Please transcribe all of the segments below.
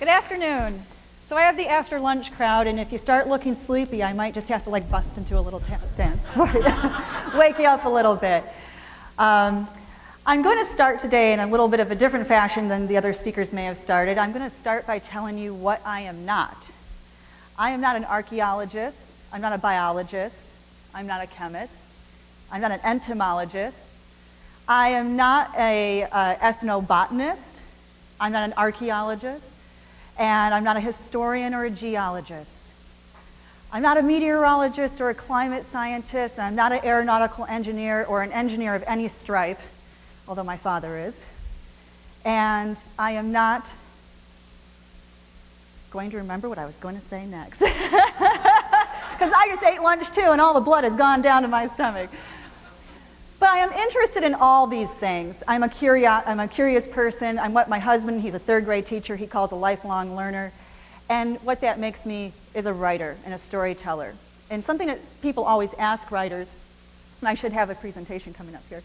Good afternoon. So I have the after lunch crowd, and if you start looking sleepy, I might just have to like bust into a little dance for you, wake you up a little bit. I'm going to start today in a little bit of a different fashion than the other speakers may have started. I'm going to start by telling you what I am not. I am not an archaeologist. I'm not a biologist. I'm not a chemist. I'm not an entomologist. I am not an ethnobotanist. I'm not an archaeologist. And I'm not a historian or a geologist. I'm not a meteorologist or a climate scientist. And I'm not an aeronautical engineer or an engineer of any stripe, although my father is. And I am not going to remember what I was going to say next. Because I just ate lunch too, and all the blood has gone down to my stomach. But I am interested in all these things. I'm a curious person. I'm what my husband, he's a third grade teacher, he calls a lifelong learner. And what that makes me is a writer and a storyteller. And something that people always ask writers, and I should have a presentation coming up here,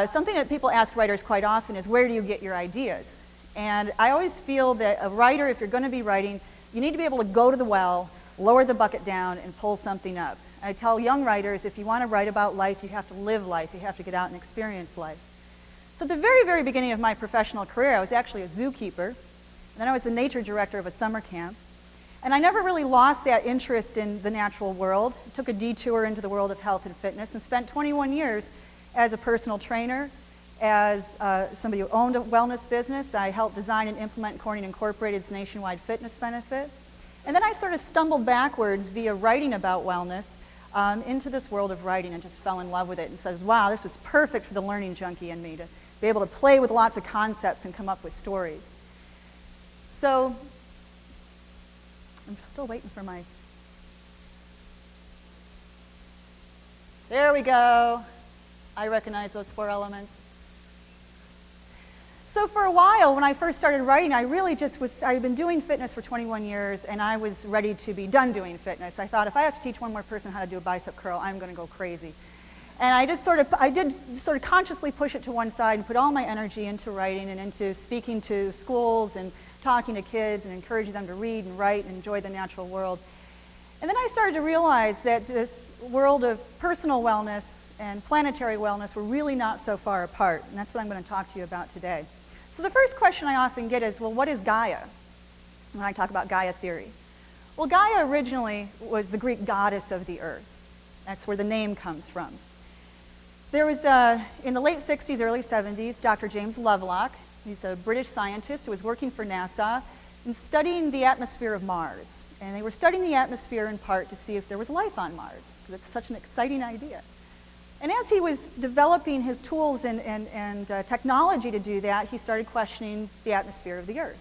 something that people ask writers quite often is, where do you get your ideas? And I always feel that a writer, if you're going to be writing, you need to be able to go to the well, lower the bucket down, and pull something up. I tell young writers, if you want to write about life, you have to live life. You have to get out and experience life. So at the very, very beginning of my professional career, I was actually a zookeeper. And then I was the nature director of a summer camp. And I never really lost that interest in the natural world. I took a detour into the world of health and fitness and spent 21 years as a personal trainer, as somebody who owned a wellness business. I helped design and implement Corning Incorporated's nationwide fitness benefit. And then I sort of stumbled backwards via writing about wellness into this world of writing and just fell in love with it and says, wow, this was perfect for the learning junkie in me, to be able to play with lots of concepts and come up with stories. So I'm still waiting for my... There we go. I recognize those 4 elements. So for a while, when I first started writing, I really just was, I'd been doing fitness for 21 years, and I was ready to be done doing fitness. I thought, if I have to teach one more person how to do a bicep curl, I'm going to go crazy. And I did sort of consciously push it to one side and put all my energy into writing and into speaking to schools and talking to kids and encouraging them to read and write and enjoy the natural world. And then I started to realize that this world of personal wellness and planetary wellness were really not so far apart, and that's what I'm going to talk to you about today. So the first question I often get is, well, what is Gaia? When I talk about Gaia theory. Well, Gaia originally was the Greek goddess of the earth. That's where the name comes from. There was, in the late 60s, early 70s, Dr. James Lovelock. He's a British scientist who was working for NASA and studying the atmosphere of Mars. And they were studying the atmosphere in part to see if there was life on Mars, because it's such an exciting idea. And as he was developing his tools and technology to do that, he started questioning the atmosphere of the Earth.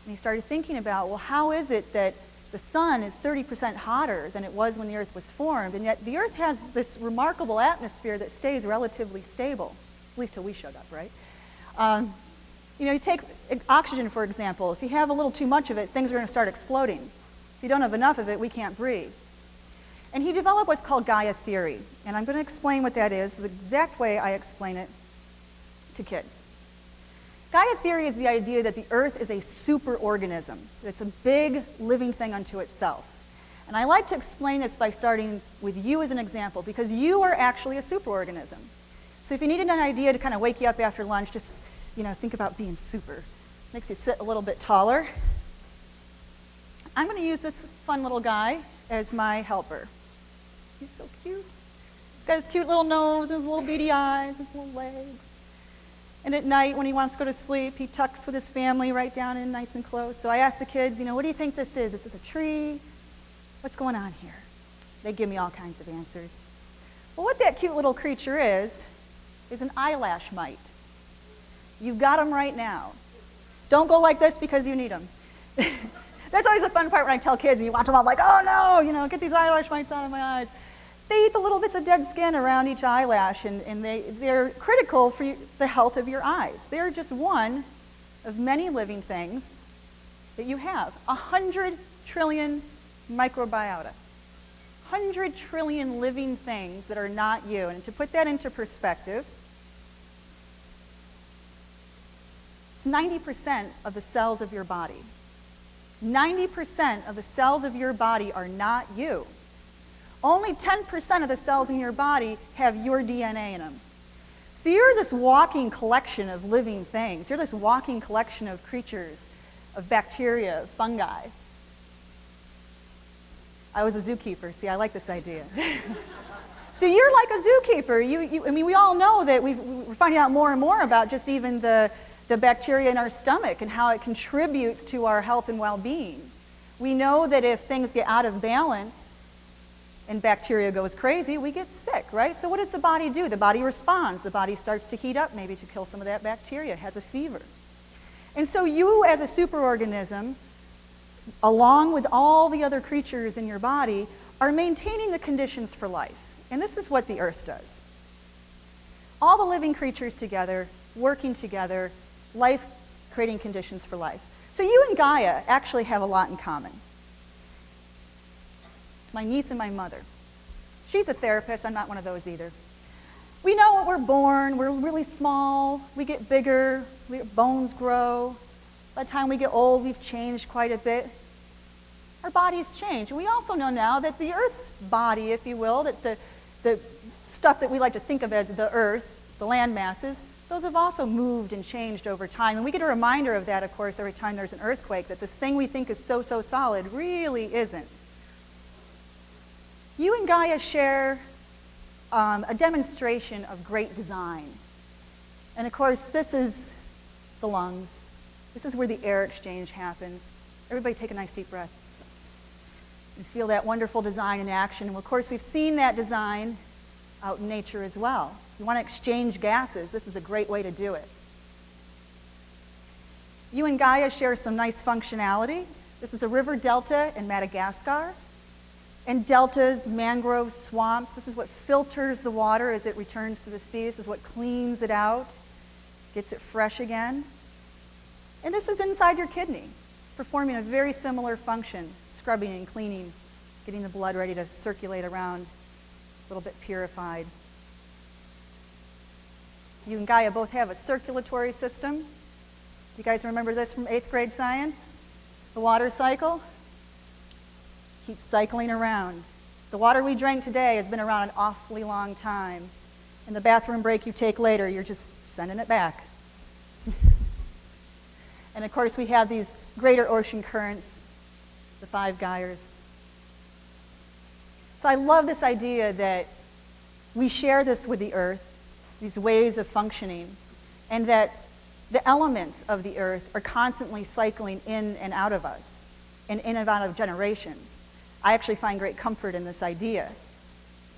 And he started thinking about, well, how is it that the sun is 30% hotter than it was when the Earth was formed, and yet the Earth has this remarkable atmosphere that stays relatively stable, at least till we showed up, right? You take oxygen, for example. If you have a little too much of it, things are going to start exploding. If you don't have enough of it, we can't breathe. And he developed what's called Gaia theory. And I'm going to explain what that is the exact way I explain it to kids. Gaia theory is the idea that the Earth is a super organism. It's a big living thing unto itself. And I like to explain this by starting with you as an example, because you are actually a super organism. So if you needed an idea to kind of wake you up after lunch, just think about being super. Makes you sit a little bit taller. I'm going to use this fun little guy as my helper. He's so cute. He's got his cute little nose, his little beady eyes, his little legs. And at night, when he wants to go to sleep, he tucks with his family right down in nice and close. So I ask the kids, what do you think this is? Is this a tree? What's going on here? They give me all kinds of answers. Well, what that cute little creature is an eyelash mite. You've got them right now. Don't go like this because you need them. That's always the fun part when I tell kids, and you watch them all like, oh no, get these eyelash mites out of my eyes. They eat the little bits of dead skin around each eyelash, and they're critical for the health of your eyes. They're just one of many living things that you have. 100 trillion microbiota. 100 trillion living things that are not you. And to put that into perspective, it's 90% of the cells of your body. 90% of the cells of your body are not you. Only 10% of the cells in your body have your DNA in them. So you're this walking collection of living things. You're this walking collection of creatures, of bacteria, of fungi. I was a zookeeper. See, I like this idea. So you're like a zookeeper. I mean, we all know that we're finding out more and more about just even the bacteria in our stomach and how it contributes to our health and well-being. We know that if things get out of balance and bacteria goes crazy, we get sick, right? So what does the body do? The body responds. The body starts to heat up, maybe to kill some of that bacteria. It has a fever. And so you, as a superorganism, along with all the other creatures in your body, are maintaining the conditions for life. And this is what the earth does. All the living creatures together, working together, life creating conditions for life. So you and Gaia actually have a lot in common. It's my niece and my mother. She's a therapist. I'm not one of those either. We know when we're born, we're really small, we get bigger, bones grow. By the time we get old, we've changed quite a bit. Our bodies change. And we also know now that the Earth's body, if you will, that the stuff that we like to think of as the Earth, the land masses, those have also moved and changed over time. And we get a reminder of that, of course, every time there's an earthquake, that this thing we think is so solid really isn't. You and Gaia share a demonstration of great design. And of course, this is the lungs. This is where the air exchange happens. Everybody take a nice deep breath. And feel that wonderful design in action. And of course, we've seen that design out in nature as well. You want to exchange gases, this is a great way to do it. You and Gaia share some nice functionality. This is a river delta in Madagascar. And deltas, mangrove swamps, this is what filters the water as it returns to the sea. This is what cleans it out, gets it fresh again. And this is inside your kidney. It's performing a very similar function, scrubbing and cleaning, getting the blood ready to circulate around, a little bit purified. You and Gaia both have a circulatory system. You guys remember this from 8th grade science? The water cycle? Keeps cycling around. The water we drank today has been around an awfully long time. And the bathroom break you take later, you're just sending it back. And of course, we have these greater ocean currents, the 5 gyres. So I love this idea that we share this with the earth, these ways of functioning, and that the elements of the earth are constantly cycling in and out of us, and in and out of generations. I actually find great comfort in this idea.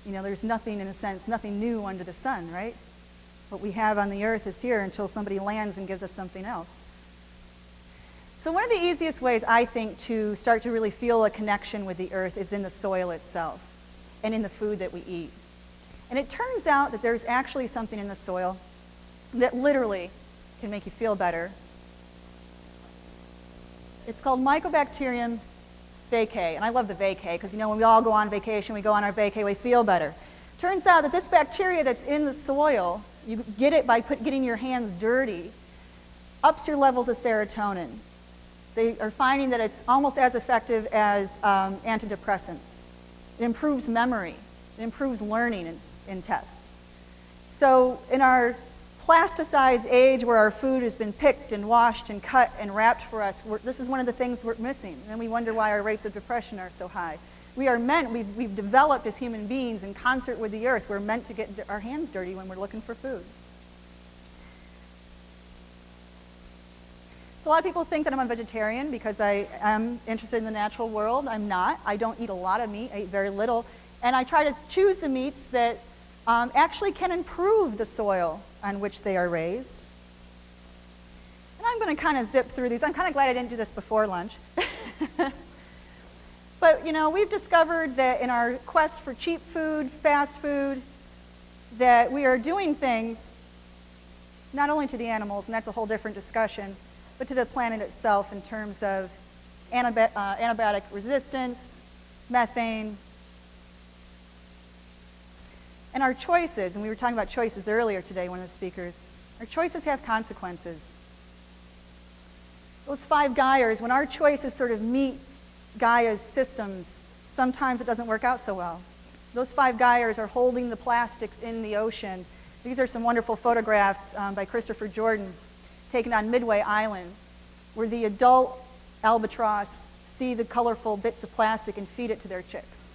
You know, there's nothing, in a sense, nothing new under the sun, right? What we have on the earth is here until somebody lands and gives us something else. So one of the easiest ways, I think, to start to really feel a connection with the earth is in the soil itself and in the food that we eat. And it turns out that there's actually something in the soil that literally can make you feel better. It's called Mycobacterium vacay. And I love the vacay because, you know, when we all go on vacation, we go on our vacay, we feel better. Turns out that this bacteria that's in the soil, you get it by getting your hands dirty, ups your levels of serotonin. They are finding that it's almost as effective as antidepressants. It improves memory. It improves learning in tests. So in our plasticized age where our food has been picked and washed and cut and wrapped for us, this is one of the things we're missing. And we wonder why our rates of depression are so high. We've developed as human beings in concert with the earth. We're meant to get our hands dirty when we're looking for food. So a lot of people think that I'm a vegetarian because I am interested in the natural world. I'm not. I don't eat a lot of meat. I eat very little. And I try to choose the meats that actually can improve the soil on which they are raised. And I'm going to kind of zip through these. I'm kind of glad I didn't do this before lunch. But, you know, we've discovered that in our quest for cheap food, fast food, that we are doing things not only to the animals, and that's a whole different discussion, but to the planet itself in terms of antibiotic resistance, methane, and our choices. And we were talking about choices earlier today, one of the speakers. Our choices have consequences. those 5 Gaias, when our choices sort of meet Gaia's systems, sometimes it doesn't work out so well. Those 5 Gaias are holding the plastics in the ocean. These are some wonderful photographs by Christopher Jordan taken on Midway Island, where the adult albatross see the colorful bits of plastic and feed it to their chicks.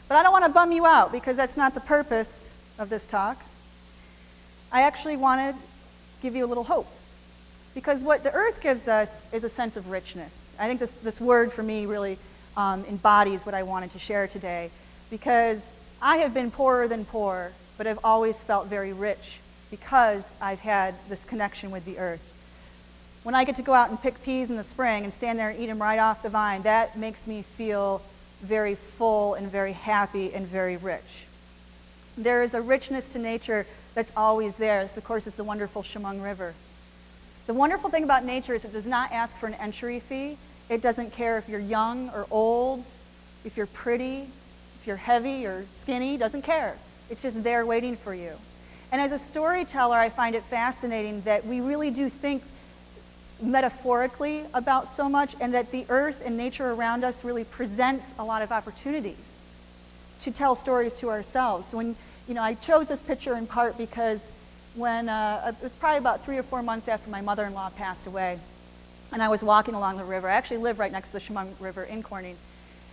But I don't want to bum you out, because that's not the purpose of this talk. I actually want to give you a little hope. Because what the earth gives us is a sense of richness. I think this word for me really embodies what I wanted to share today. Because I have been poorer than poor, but I've always felt very rich because I've had this connection with the earth. When I get to go out and pick peas in the spring and stand there and eat them right off the vine, that makes me feel very full and very happy and very rich. There is a richness to nature that's always there. This, of course, is the wonderful Chemung River. The wonderful thing about nature is it does not ask for an entry fee. It doesn't care if you're young or old, if you're pretty, if you're heavy or skinny, it doesn't care. It's just there waiting for you. And as a storyteller, I find it fascinating that we really do think metaphorically about so much, and that the earth and nature around us really presents a lot of opportunities to tell stories to ourselves. When, I chose this picture in part because when, it was probably about 3 or 4 months after my mother-in-law passed away, and I was walking along the river. I actually live right next to the Chemung River in Corning.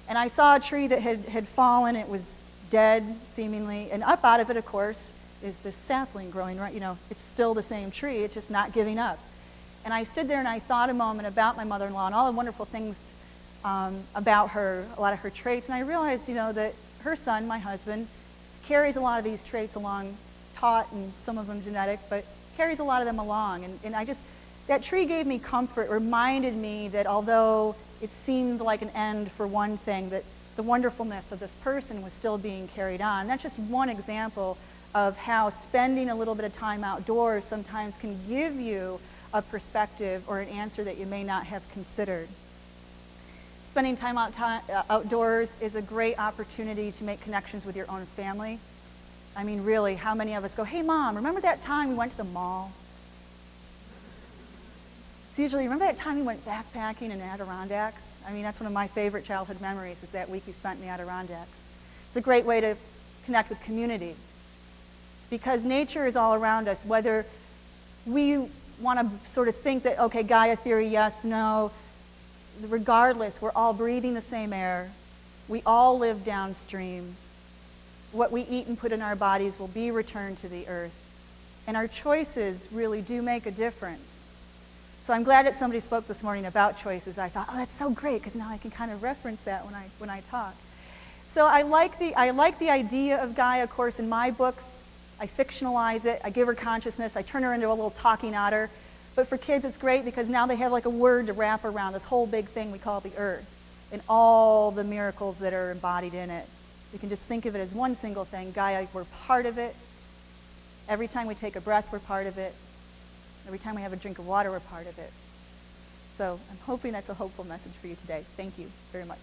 And I saw a tree that had fallen. It was dead, seemingly. And up out of it, of course, is this sapling growing, right? It's still the same tree. It's just not giving up. And I stood there and I thought a moment about my mother-in-law and all the wonderful things about her, a lot of her traits. And I realized, that her son, my husband, carries a lot of these traits along, taught and some of them genetic, but carries a lot of them along. And that tree gave me comfort, reminded me that although it seemed like an end for one thing, that the wonderfulness of this person was still being carried on. And that's just one example of how spending a little bit of time outdoors sometimes can give you a perspective or an answer that you may not have considered. Spending time outdoors is a great opportunity to make connections with your own family. I mean, really, how many of us go, "Hey, Mom, remember that time we went to the mall?" It's usually, "Remember that time we went backpacking in the Adirondacks?" I mean, that's one of my favorite childhood memories, is that week we spent in the Adirondacks. It's a great way to connect with community, because nature is all around us, whether we want to sort of think that, okay, Gaia theory, yes, no, regardless, we're all breathing the same air. We all live downstream. What we eat and put in our bodies will be returned to the earth. And our choices really do make a difference. So I'm glad that somebody spoke this morning about choices. I thought, oh, that's so great, because now I can kind of reference that when I talk. So I like the idea of Gaia. Of course, in my books, I fictionalize it. I give her consciousness. I turn her into a little talking otter. But for kids, it's great because now they have like a word to wrap around this whole big thing we call the earth and all the miracles that are embodied in it. You can just think of it as one single thing. Gaia, we're part of it. Every time we take a breath, we're part of it. Every time we have a drink of water, we're part of it. So I'm hoping that's a hopeful message for you today. Thank you very much.